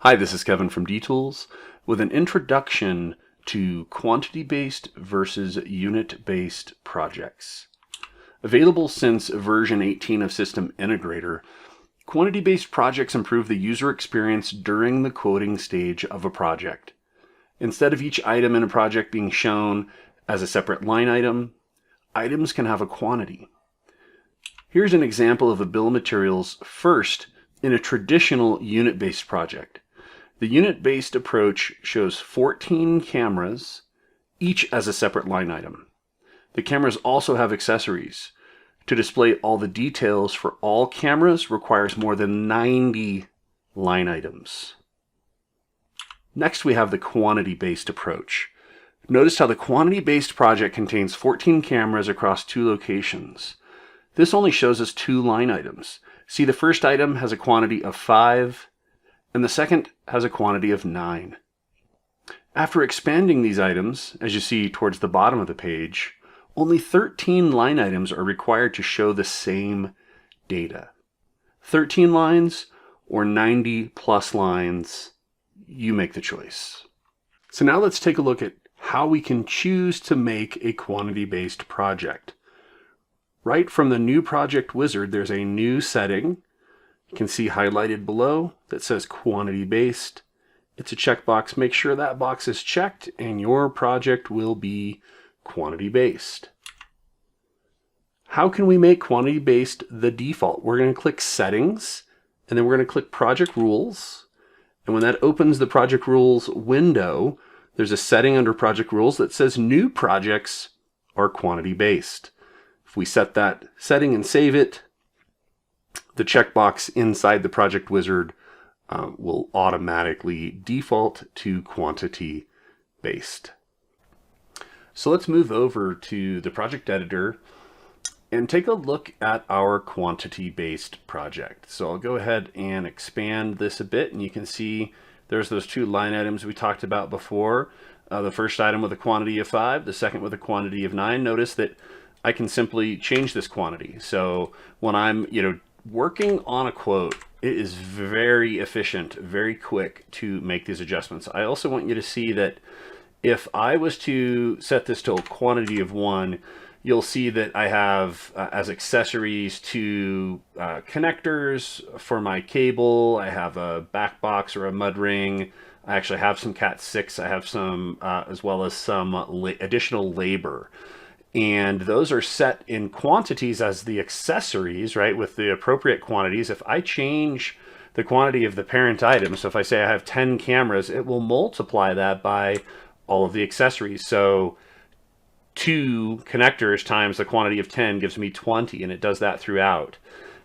Hi, this is Kevin from D-Tools with an introduction to quantity-based versus unit-based projects. Available since version 18 of System Integrator, quantity-based projects improve the user experience during the quoting stage of a project. Instead of each item in a project being shown as a separate line item, items can have a quantity. Here's an example of a bill of materials first in a traditional unit-based project. The unit-based approach shows 14 cameras, each as a separate line item. The cameras also have accessories. To display all the details for all cameras requires more than 90 line items. Next, we have the quantity-based approach. Notice how the quantity-based project contains 14 cameras across 2 locations. This only shows us 2 line items. See, the first item has a quantity of 5, and the second has a quantity of 9. After expanding these items, as you see towards the bottom of the page, only 13 line items are required to show the same data. 13 lines or 90 plus lines, you make the choice. So now let's take a look at how we can choose to make a quantity-based project. Right from the new project wizard, there's a new setting. You can see highlighted below that says quantity based. It's a checkbox. Make sure that box is checked and your project will be quantity based. How can we make quantity based the default? We're going to click settings and then we're going to click project rules. And when that opens the project rules window, there's a setting under project rules that says new projects are quantity based. If we set that setting and save it, the checkbox inside the project wizard will automatically default to quantity based. So let's move over to the project editor and take a look at our quantity based project. So I'll go ahead and expand this a bit, and you can see there's those 2 line items we talked about before. The first item with a quantity of 5, the second with a quantity of 9. Notice that I can simply change this quantity. So when I'm working on a quote, it is very efficient, very quick to make these adjustments. I also want you to see that if I was to set this to a quantity of 1, you'll see that I have as accessories 2 connectors for my cable. I have a back box or a mud ring. I actually have some Cat 6. I have some as well as some additional labor. And those are set in quantities as the accessories, right, with the appropriate quantities. If I change the quantity of the parent item, so if I say I have 10 cameras, it will multiply that by all of the accessories. So 2 connectors times the quantity of 10 gives me 20, and it does that throughout.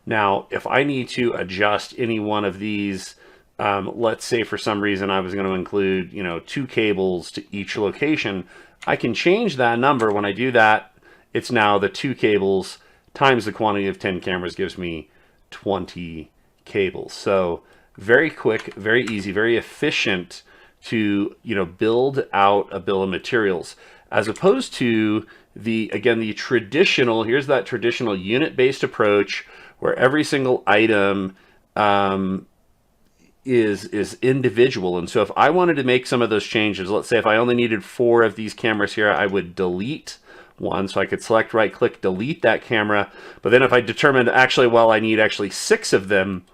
Now, if I need to adjust any one of these, let's say for some reason I was going to include, 2 cables to each location, I can change that number. When I do that, it's now the 2 cables times the quantity of 10 cameras gives me 20 cables. So very quick, very easy, very efficient to build out a bill of materials, as opposed to the traditional, here's that traditional unit-based approach where every single item is individual. And so if I wanted to make some of those changes, let's say if I only needed 4 of these cameras here, I would delete one. So I could select, right click, delete that camera. But then if I determined I need 6 of them,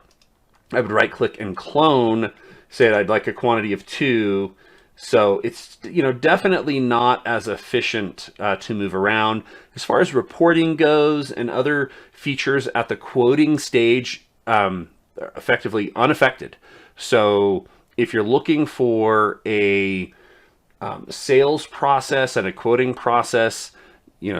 I would right click and clone, say that I'd like a quantity of 2. So it's definitely not as efficient to move around. As far as reporting goes and other features at the quoting stage, effectively unaffected. So if you're looking for a sales process and a quoting process,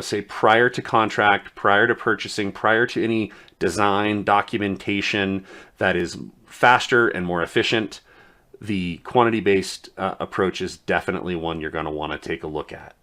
say prior to contract, prior to purchasing, prior to any design documentation that is faster and more efficient, the quantity-based approach is definitely one you're going to want to take a look at.